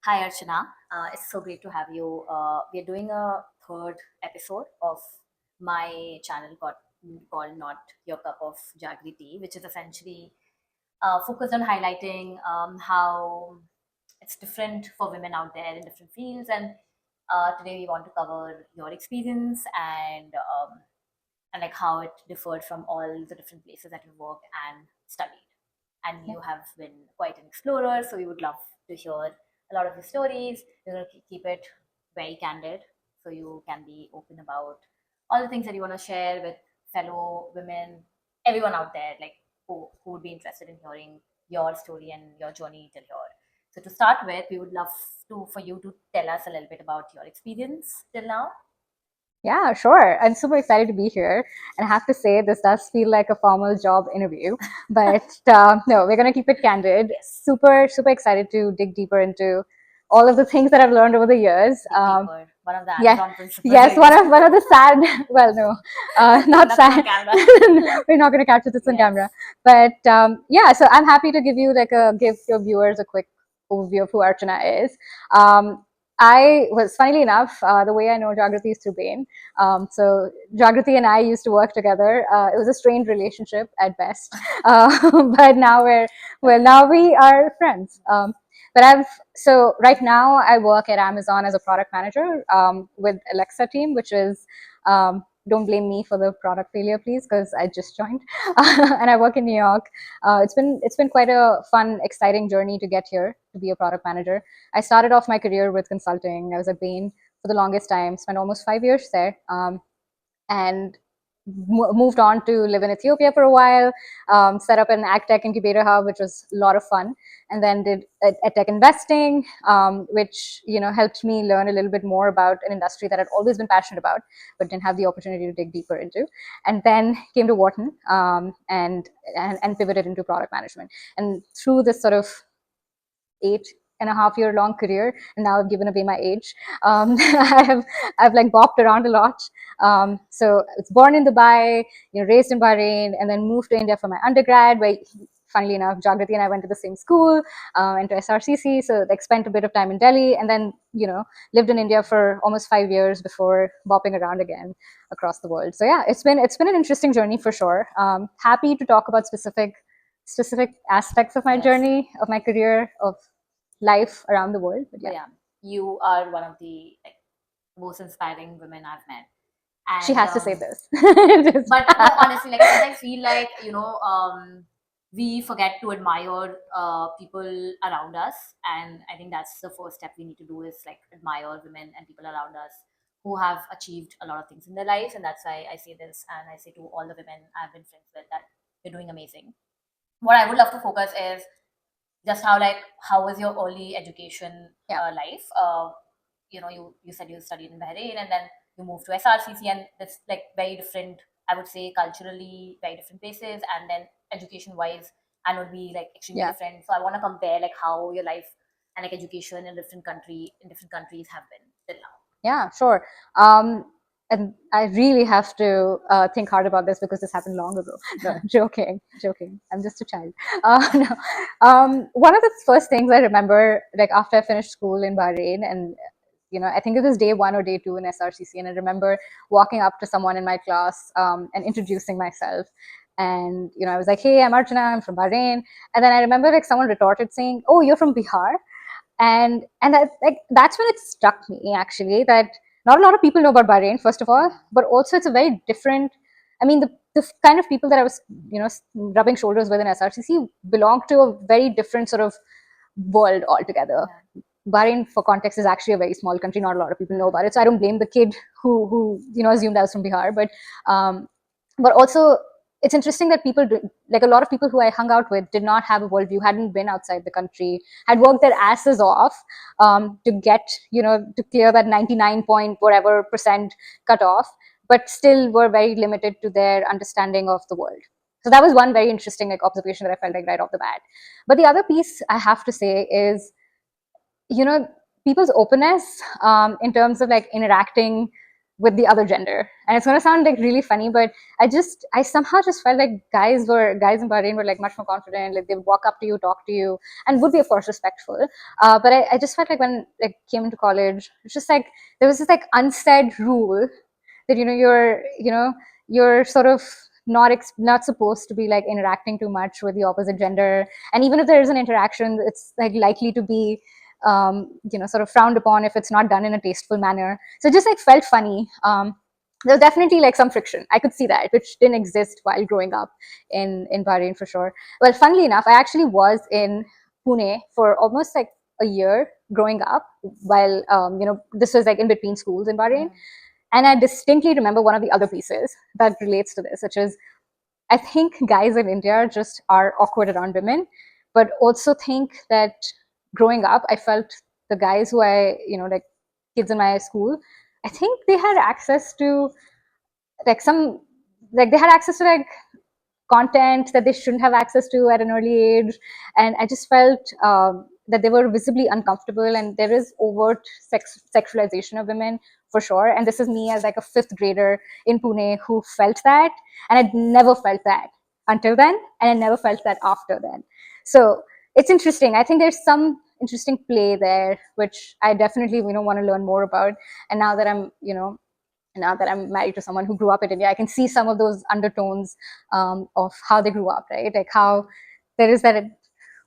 Hi, Archana. It's so great to have you. We're doing a third episode of my channel called Not Your Cup of Jaggery Tea, which is essentially focused on highlighting how it's different for women out there in different fields. And today we want to cover your experience and like how it differed from all the different places that you worked and studied. And Yeah. you have been quite an explorer, so we would love to hear a lot of your stories. We're going to keep it very candid, so you can be open about all the things that you want to share with fellow women, everyone out there, like who would be interested in hearing your story and your journey till here. So to start with, we would love to for you to tell us a little bit about your experience till now. Yeah, sure. I'm super excited to be here. And I have to say, this does feel like a formal job interview. But no, we're going to keep it candid. Yes, Super excited to dig deeper into all of the things that I've learned over the years. dig deeper. One of the Yeah, Amazon principles, yes, I guess. one of the sad, well, no, not Nothing on sad. camera. We're not going to capture this on Yes. camera. But yeah, so I'm happy to give your viewers a quick overview of who Archana is. Um, I was, funnily enough, the way I know Jaggery is through Bain. So Jaggery and I used to work together. It was a strained relationship at best, but now we are friends. But right now I work at Amazon as a product manager with Alexa team, which is don't blame me for the product failure, please, because I just joined and I work in New York. It's been quite a fun, exciting journey to get here to be a product manager. I started off my career with consulting. I was at Bain for the longest time, spent almost 5 years there. And moved on to live in Ethiopia for a while, set up an ag tech incubator hub, which was a lot of fun, and then did a tech investing, which helped me learn a little bit more about an industry that I'd always been passionate about, but didn't have the opportunity to dig deeper into. And then came to Wharton and pivoted into product management. And through this sort of 8.5 year long career, and now I've given away my age. I've like bopped around a lot. So I was born in Dubai, raised in Bahrain, and then moved to India for my undergrad, where funnily enough, Jaggery and I went to the same school, went to SRCC, so like spent a bit of time in Delhi, and then lived in India for almost 5 years before bopping around again across the world. So yeah, it's been an interesting journey for sure. Happy to talk about specific aspects of my Yes. journey, of my career, of life around the world. But So yeah, yeah, you are one of the most inspiring women I've met. she And has to say this. but no, honestly, like I feel like we forget to admire people around us, and I think that's the first step we need to do is like admire women and people around us who have achieved a lot of things in their lives, and that's why I say this, and I say to all the women I've been friends with that you're doing amazing. What I would love to focus is just how was your early education Yeah, life? You said you studied in Bahrain and then you moved to SRCC, and that's like very different. I would say culturally very different places, and then education wise, and would be like extremely yeah, different. So I want to compare like how your life and like education in different countries have been till now. yeah, sure. Um, and I really have to think hard about this because this happened long ago. No, joking. I'm just a child. No. One of the first things I remember, like after I finished school in Bahrain, and I think it was day one or day two in SRCC, and I remember walking up to someone in my class and introducing myself. And I was like, "Hey, I'm Archana. I'm from Bahrain." And then I remember like someone retorted saying, "Oh, you're from Bihar." And that's when it struck me actually that not a lot of people know about Bahrain, first of all, but also it's a very different. I mean, the kind of people that I was rubbing shoulders with in SRCC belong to a very different sort of world altogether. Yeah. Bahrain, for context, is actually a very small country. Not a lot of people know about it, so I don't blame the kid who assumed I was from Bihar. Um, but also, it's interesting that like a lot of people who I hung out with, did not have a worldview, hadn't been outside the country, had worked their asses off to get to clear that 99 point whatever percent cutoff, but still were very limited to their understanding of the world. So that was one very interesting like observation that I felt like right off the bat. But the other piece I have to say is you know people's openness in terms of like interacting with the other gender. And it's going to sound like really funny, but I somehow just felt like guys in Bahrain were like much more confident. Like they would walk up to you, talk to you, and would be of course respectful. But I just felt like when like came into college, it's just like there was this like unsaid rule that you're sort of not supposed to be like interacting too much with the opposite gender, and even if there is an interaction, it's like likely to be sort of frowned upon if it's not done in a tasteful manner. So it just like felt funny. There's definitely like some friction. I could see that, which didn't exist while growing up in Bahrain for sure. Well, funnily enough, I actually was in Pune for almost like a year growing up, while this was like in between schools in Bahrain. And I distinctly remember one of the other pieces that relates to this, which is I think guys in India just are awkward around women, but also think that growing up, I felt the guys who like kids in my school, I think they had access to like they had access to like content that they shouldn't have access to at an early age. And I just felt that they were visibly uncomfortable, and there is overt sexualization of women for sure. And this is me as like a fifth grader in Pune who felt that. And I'd never felt that until then, and I never felt that after then. So it's interesting. I think there's some interesting play there, which I definitely want to learn more about. And now that I'm married to someone who grew up in India, I can see some of those undertones of how they grew up, right? Like how there is that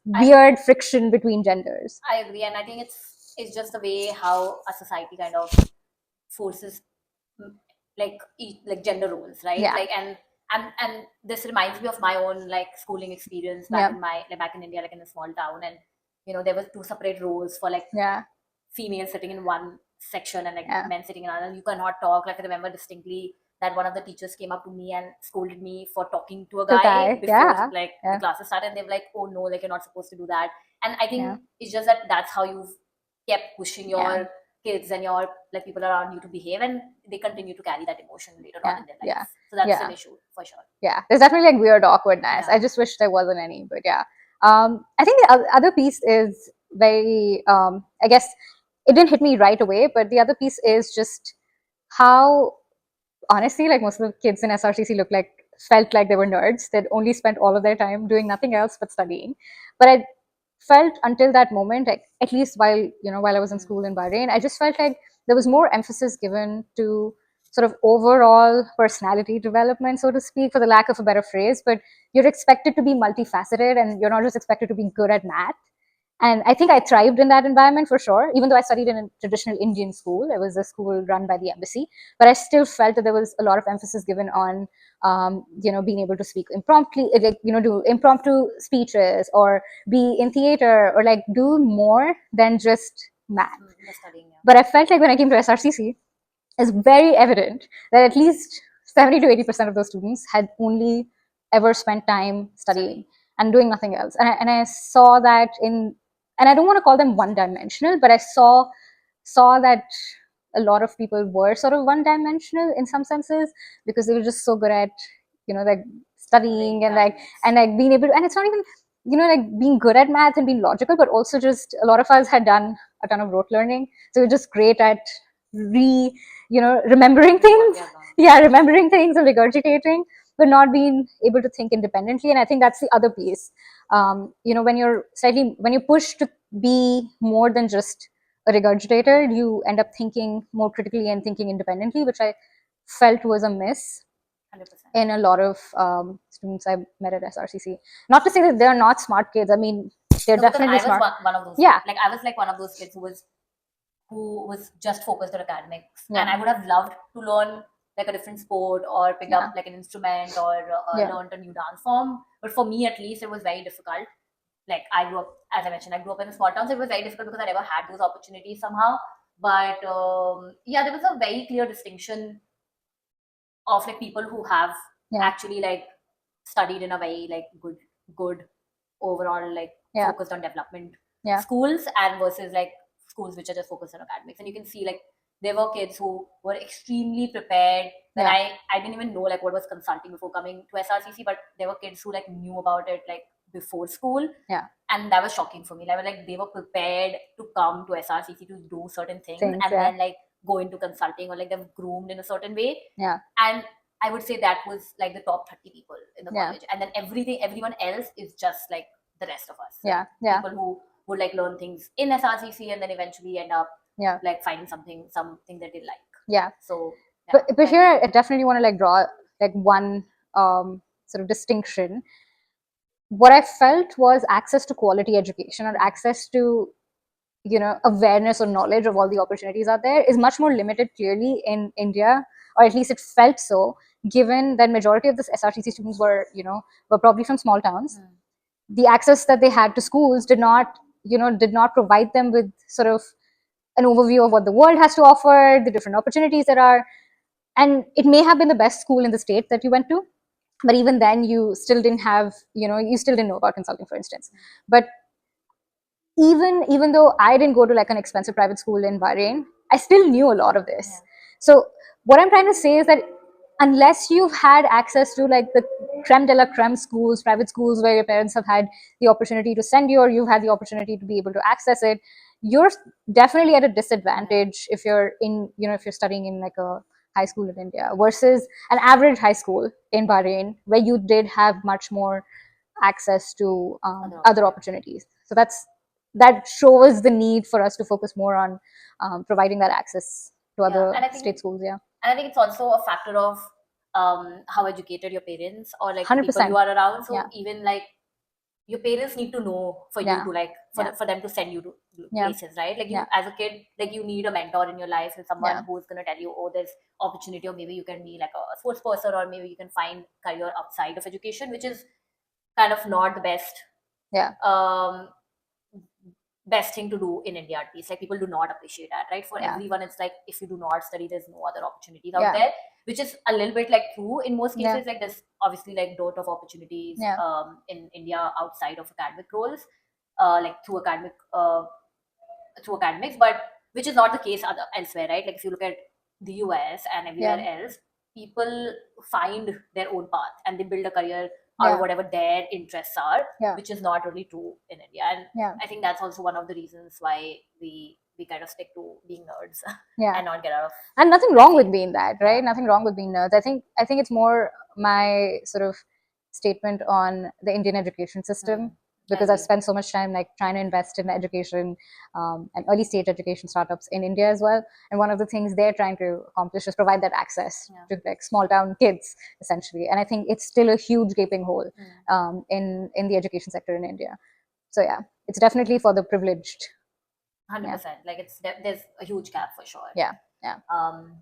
weird friction between genders. I agree, and I think it's just the way how a society kind of forces like gender roles, right? Yeah. Like and this reminds me of my own like schooling experience back in my back in India, like in a small town, and there were two separate roles for like females sitting in one section and like men sitting in another. You cannot talk. Like I remember distinctly that one of the teachers came up to me and scolded me for talking to a guy before like the classes started, and they were like, oh no, like you're not supposed to do that. And I think it's just that's how you've kept pushing your kids and your like people around you to behave, and they continue to carry that emotion later on in their life. So that's an issue for sure. Yeah, there's definitely like weird awkwardness. I just wish there wasn't any, but I think the other piece is very I guess it didn't hit me right away, but the other piece is just how honestly, like most of the kids in SRCC felt like they were nerds. They'd only spent all of their time doing nothing else but studying. But I felt until that moment, like at least while I was in school in Bahrain, I just felt like there was more emphasis given to sort of overall personality development, so to speak, for the lack of a better phrase. But you're expected to be multifaceted, and you're not just expected to be good at math. And I think I thrived in that environment for sure, even though I studied in a traditional Indian school. It was a school run by the embassy, but I still felt that there was a lot of emphasis given on, being able to speak impromptu, like, do impromptu speeches or be in theater or like do more than just math. But I felt like when I came to SRCC, it's very evident that at least 70 to 80% of those students had only ever spent time studying and doing nothing else. And I saw that and I don't want to call them one-dimensional, but I saw that a lot of people were sort of one-dimensional in some senses because they were just so good at, like studying and like being able to, and it's not even, like being good at math and being logical, but also just a lot of us had done a ton of rote learning. So we're just great at remembering things. Remembering things and regurgitating, but not being able to think independently. And I think that's the other piece. When you're pushed to be more than just a regurgitator, you end up thinking more critically and thinking independently, which I felt was a miss 100%. In a lot of students I met at SRCC. Not to say that they're not smart kids. I mean, they're definitely smart. I was one of those. Yeah, kids. Like I was like one of those kids who was just focused on academics, and I would have loved to learn like a different sport or pick up like an instrument or learn a new dance form. But for me, at least, it was very difficult. Like I grew up, as I mentioned, I grew up in a small town, so it was very difficult because I never had those opportunities somehow. But there was a very clear distinction of like people who have actually like studied in a very like good overall like focused on development schools, and versus like schools which are just focused on academics. And you can see like there were kids who were extremely prepared that I didn't even know like what was consulting before coming to SRCC, but there were kids who like knew about it like before school, and that was shocking for me. Like they were prepared to come to SRCC to do certain things, and then like go into consulting, or like they're groomed in a certain way. Yeah. And I would say that was like the top 30 people in the Yeah. college, and then everyone else is just like the rest of us. Yeah. Like, Yeah. people who would like learn things in SRCC and then eventually end up Yeah. like finding something that they like. Yeah. So yeah, But I here agree. I definitely want to like draw like one sort of distinction. What I felt was access to quality education, or access to, you know, awareness or knowledge of all the opportunities out there is much more limited clearly in India, or at least it felt so, given that majority of the SRCC students were, you know, were probably from small towns. The access that they had to schools did not, you know, did not provide them with sort of an overview of what the world has to offer, the different opportunities there are. And it may have been the best school in the state that you went to, but even then you still didn't have, you know, you still didn't know about consulting, for instance. But even though I didn't go to like an expensive private school in Bahrain, I still knew a lot of this. Yeah. So what I'm trying to say is that unless you've had access to like the creme de la creme schools, private schools where your parents have had the opportunity to send you, or you've had the opportunity to be able to access it, you're definitely at a disadvantage if you're in, you know, if you're studying in like a high school in India versus an average high school in Bahrain, where you did have much more access to other opportunities. So that shows the need for us to focus more on providing that access to Yeah, other and I think state schools. Yeah, it's also a factor of how educated your parents or like the people you 100%. are around. So Yeah, even like your parents need to know for you yeah, to like yeah, for them to send you to yeah, places, right? Like you yeah, as a kid, like you need a mentor in your life, and someone yeah, who's going to tell you, oh, there's opportunity, or maybe you can be like a sports person, or maybe you can find career outside of education, which is kind of not the yeah, best thing to do in India, at least. Like people do not appreciate that, right? For yeah, everyone, it's like if you do not study, there's no other opportunities out yeah, there, which is a little bit like true in most yeah, cases. Like there's obviously like lot of opportunities yeah, in India outside of academic roles, like through academics, but which is not the case elsewhere, right? Like if you look at the US and everywhere yeah, else, people find their own path and they build a career out of yeah, whatever their interests are, yeah, which is not really true in India. And yeah, I think that's also one of the reasons why we kind of stick to being nerds yeah. and not get out of And nothing that wrong with field. being that, Yeah. right? Nothing wrong with being nerds. I think it's more my sort of statement on the Indian education system, I because I've agree. spent so much time like trying to invest in education and early stage education startups in India as well. And one of the things they're trying to accomplish is provide that access Yeah. to like small town kids essentially. And I think it's still a huge gaping hole in the education sector in India. So yeah, it's definitely for the privileged. Yeah, 100%. Like there's a huge gap for sure. yeah, yeah, Um,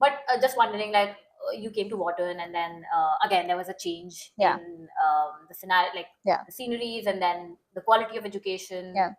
but just wondering, like you came to Wharton, and then again there was a change yeah, in the scenario, like yeah, the sceneries, and then the quality of education. yeah,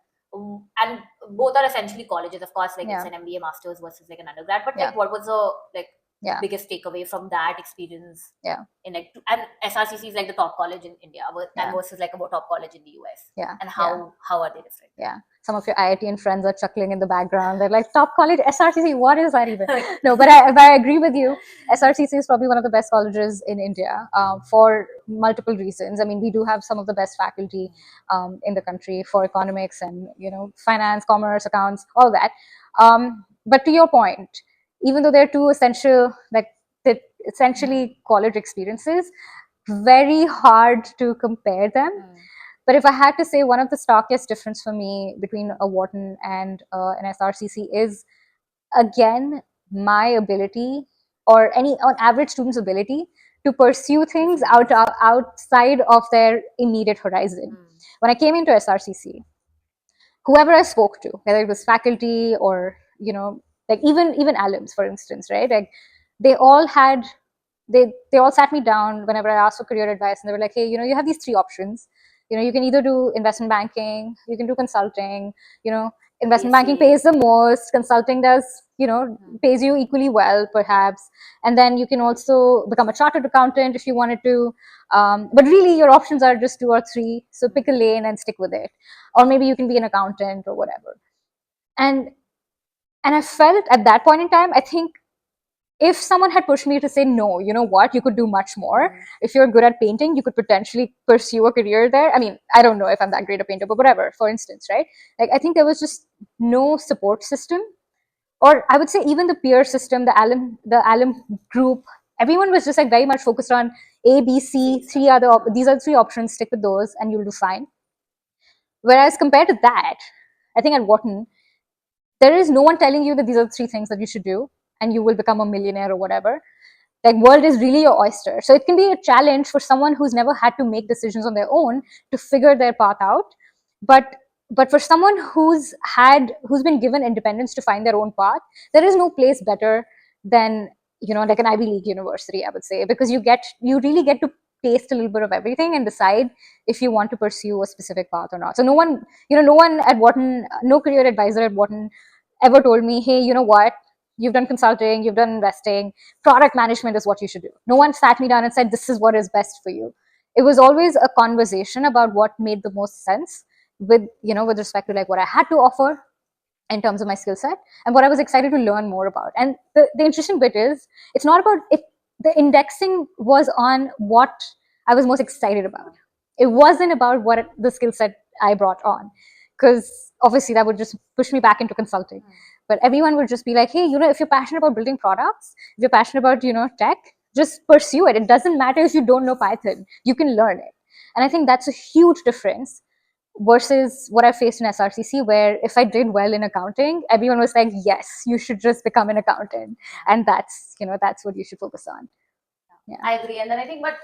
And both are essentially colleges, of course. Like it's yeah, an MBA masters versus like an undergrad. But yeah, like, what was the like yeah, biggest takeaway from that experience? yeah, In like, and SRCC is like the top college in India, and yeah, versus like a top college in the US. yeah, And yeah. how are they different? Yeah, some of your IIT friends are chuckling in the background. They're like, top college, SRCC, what is that even? No, but I agree with you. SRCC is probably one of the best colleges in India for multiple reasons. I mean, we do have some of the best faculty in the country for economics and, you know, finance, commerce, accounts, all that. But to your point, even though they're two essential, like, essentially college experiences, very hard to compare them. But if I had to say, one of the starkest difference for me between a Wharton and an SRCC is, again, my ability, or any on average student's ability to pursue things outside of their immediate horizon. When I came into SRCC, whoever I spoke to, whether it was faculty or, you know, like even alums, for instance, right? Like they all had they all sat me down whenever I asked for career advice, and they were like, hey, you know, you have these three options. You know, you can either do investment banking, you can do consulting. You know, investment banking BSc. pays the most, consulting does, you know, pays you equally well perhaps, and then you can also become a chartered accountant if you wanted to. But really your options are just two or three, so pick a lane and stick with it. Or maybe you can be an accountant or whatever. And and I felt at that point in time, I think if someone had pushed me to say, no, you know what, you could do much more. If you're good at painting, you could potentially pursue a career there. I mean, I don't know if I'm that great a painter, but whatever, for instance, right? Like, I think there was just no support system or I would say even the peer system, the alum group, everyone was just like very much focused on A, B, C, See, three other these are three options, stick with those and you'll do fine. Whereas compared to that, I think at Wharton, there is no one telling you that these are the three things that you should do and you will become a millionaire or whatever. Like, world is really your oyster. So it can be a challenge for someone who's never had to make decisions on their own to figure their path out. But but for someone who's been given independence to find their own path, there is no place better than, like an Ivy League university, I would say, because you really get to taste a little bit of everything and decide if you want to pursue a specific path or not. So no one at Wharton, no career advisor at Wharton ever told me, hey, you know what, you've done consulting, you've done investing, product management is what you should do. No one sat me down and said, this is what is best for you. It was always a conversation about what made the most sense with respect to like what I had to offer in terms of my skill set and what I was excited to learn more about. And the interesting bit is, it's not about it. The indexing was on what I was most excited about. It wasn't about what the skill set I brought on, because obviously that would just push me back into consulting. But everyone would just be like, hey, if you're passionate about building products, if you're passionate about, tech, just pursue it. It doesn't matter if you don't know Python, you can learn it. And I think that's a huge difference versus what I faced in SRCC, where if I did well in accounting, everyone was like, yes, you should just become an accountant. And that's what you should focus on. Yeah. I agree. And then I think, but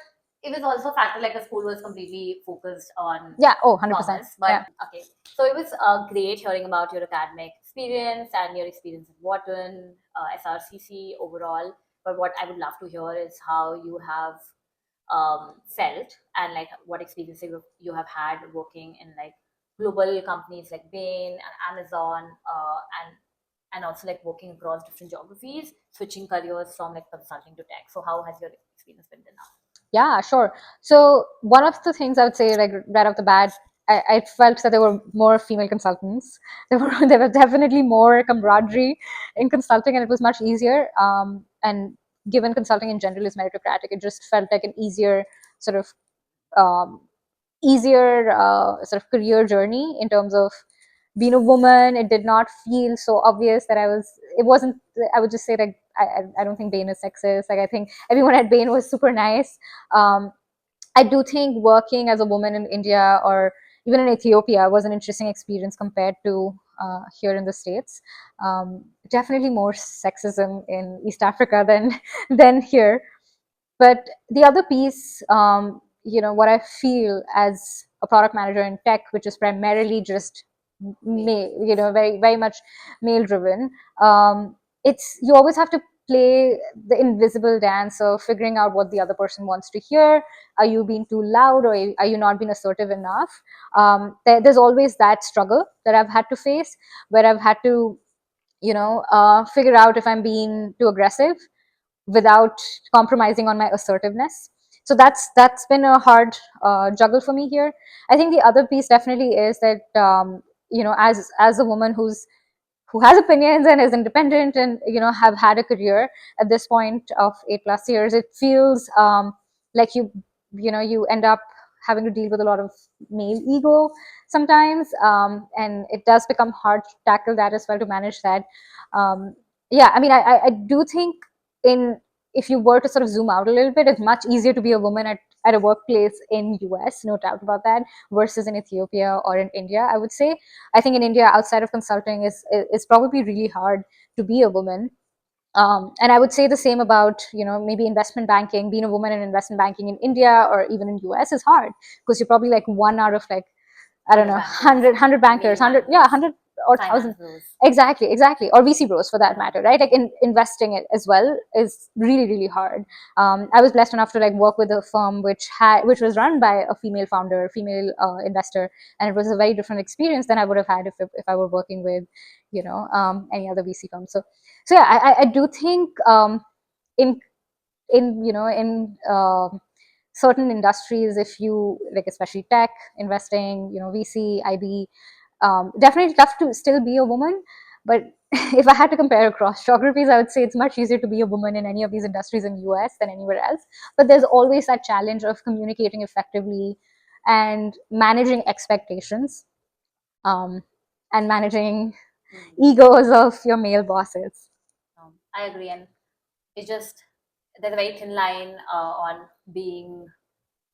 it was also a factor like the school was completely focused on Yeah. Oh, 100%. commerce. But Yeah. okay, so it was great hearing about your academic experience and your experience at Wharton, SRCC overall. But what I would love to hear is how you have felt and like what experience you have had working in like global companies like Bain and Amazon, and also like working across different geographies, switching careers from like consulting to tech. So how has your experience been till now? Yeah, sure. So one of the things I would say, like right off the bat, I felt that there were more female consultants. There were definitely more camaraderie in consulting, and it was much easier. And given consulting in general is meritocratic, it just felt like an sort of um, easier sort of career journey in terms of being a woman. It did not feel so obvious that it wasn't, I would just say like, I don't think Bain is sexist. Like, I think everyone at Bain was super nice. Um, I do think working as a woman in India or even in Ethiopia was an interesting experience compared to here in the States. Definitely more sexism in East Africa than than here. But the other piece, what I feel as a product manager in tech, which is primarily just male, very, very much male driven, it's, you always have to play the invisible dance of figuring out what the other person wants to hear. Are you being too loud, or are you not being assertive enough? There's always that struggle that I've had to face, where I've had to, figure out if I'm being too aggressive without compromising on my assertiveness. So that's been a hard juggle for me here. I think the other piece definitely is that, as a woman who has opinions and is independent and have had a career at this point of 8+ years, it feels like you end up having to deal with a lot of male ego sometimes, and it does become hard to tackle that as well, to manage that. Yeah, I mean, I do think, in if you were to sort of zoom out a little bit, it's much easier to be a woman at a workplace in US, no doubt about that, versus in Ethiopia or in India, I would say. I think in India, outside of consulting, is probably really hard to be a woman. And I would say the same about, maybe investment banking. Being a woman in investment banking in India or even in US is hard, because you're probably like one out of like, I don't know, 100 bankers, 100, yeah, 100 or 1,000. Exactly. Or VC bros, for that matter, right? Like, investing it as well is really, really hard. I was blessed enough to like work with a firm which was run by a female founder, female investor, and it was a very different experience than I would have had if I were working with, any other VC firm. So yeah, I do think, in certain industries, if you like, especially tech, investing, VC, IB, definitely tough to still be a woman. But if I had to compare across geographies, I would say it's much easier to be a woman in any of these industries in US than anywhere else. But there's always that challenge of communicating effectively and managing expectations, and managing egos of your male bosses. I agree, and it's just there's a very thin line on being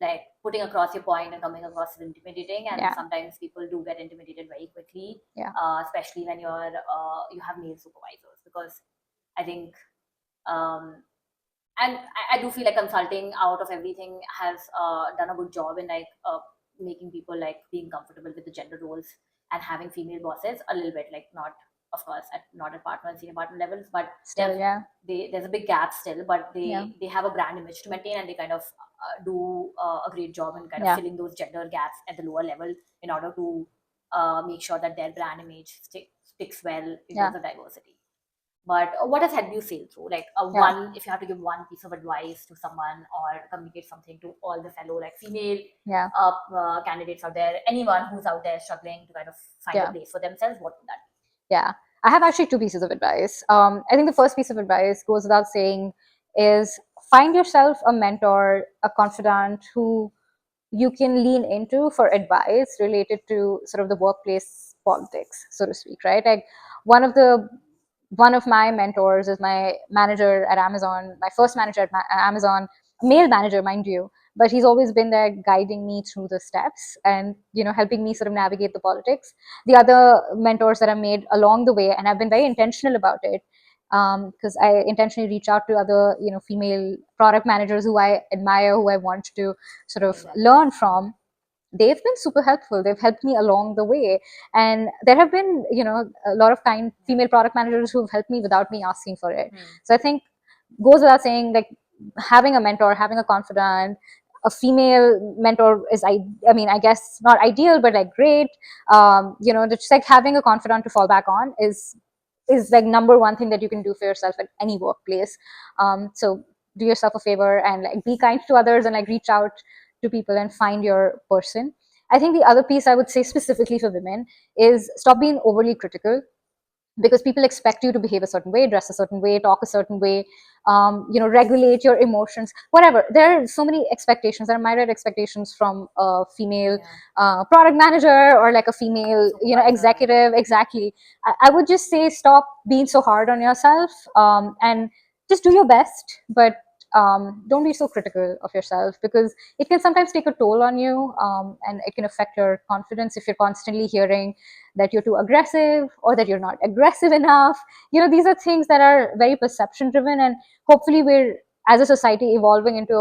like putting across your point and coming across as intimidating, and Yeah, sometimes people do get intimidated very quickly, yeah, especially when you have male supervisors, because I think and I do feel like consulting out of everything has done a good job in like making people like being comfortable with the gender roles and having female bosses a little bit, like not of course at not at partner and senior partner levels, but they still, have yeah, there's a big gap still, but yeah, they have a brand image to maintain, and they kind of do a great job in kind of yeah, filling those gender gaps at the lower level in order to make sure that their brand image sticks well in yeah, terms of diversity. But what has helped you sail through? Like yeah, one, if you have to give one piece of advice to someone or communicate something to all the fellow like female yeah, candidates out there, anyone who's out there struggling to kind of find a yeah. place for themselves, what would that Yeah, I have actually two pieces of advice. I think the first piece of advice goes without saying is find yourself a mentor, a confidant who you can lean into for advice related to sort of the workplace politics, so to speak, right? Like one of the one of my mentors is my manager at Amazon, my first manager at Amazon, male manager, mind you, but he's always been there guiding me through the steps and helping me sort of navigate the politics. The other mentors that I made along the way, and I've been very intentional about it, because I intentionally reach out to other female product managers who I admire, who I want to sort be? of Exactly. learn from. They've been super helpful. They've helped me along the way, and there have been a lot of kind Yeah. female product managers who've helped me without me asking for it. Hmm. So I think goes without saying, like, having a mentor, having a confidant, a female mentor is, I mean, I guess not ideal, but like great. Just like having a confidant to fall back on is like number one thing that you can do for yourself at any workplace. So do yourself a favor and like be kind to others and like reach out to people and find your person. I think the other piece I would say specifically for women is stop being overly critical, because people expect you to behave a certain way, dress a certain way, talk a certain way, regulate your emotions, whatever. There are so many expectations. There are myriad expectations from a female Yeah. product manager or like a female, Supervisor. executive. Exactly. I would just say stop being so hard on yourself, and just do your best, but don't be so critical of yourself, because it can sometimes take a toll on you, and it can affect your confidence if you're constantly hearing that you're too aggressive or that you're not aggressive enough. These are things that are very perception driven, and hopefully we're, as a society, evolving into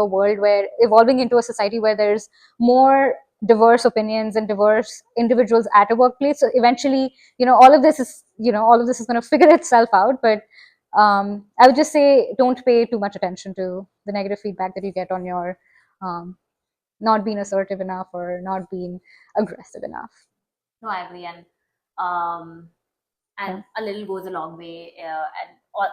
a society where there's more diverse opinions and diverse individuals at a workplace. So eventually, all of this is going to figure itself out. But I would just say don't pay too much attention to the negative feedback that you get on your um, not being assertive enough or not being aggressive enough. No, I agree, um, Yeah, and a little goes a long way. And all,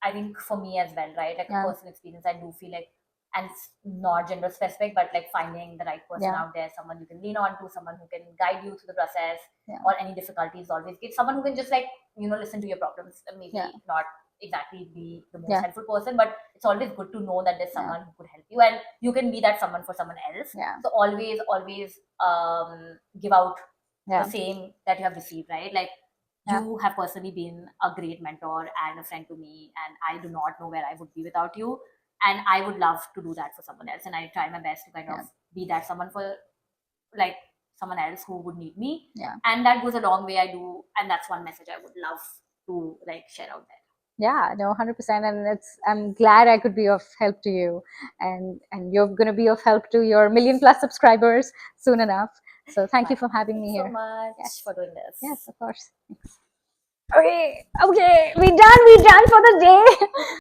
I think for me as well, right? Like a yeah, personal experience, I do feel like, and it's not gender specific, but like finding the right person yeah, out there, someone you can lean on to, someone who can guide you through the process, yeah, or any difficulties always get someone who can just like listen to your problems. yeah, Maybe not exactly be the most yeah, helpful person, but it's always good to know that there's yeah, someone who could help you, and you can be that someone for someone else. yeah, So always give out the yeah, same that you have received, right? Like yeah, you have personally been a great mentor and a friend to me, and I do not know where I would be without you. And I would love to do that for someone else. And I try my best to kind of yeah, be that someone for like someone else who would need me. yeah. And that goes a long way. I do. And that's one message I would love to like share out there. Yeah, no, 100%. And I'm glad I could be of help to you. And you're going to be of help to your million plus subscribers soon enough. So thank you Fine. for having me Thanks so here. much Yes. for doing this. Yes, of course. Okay, okay, we done for the day.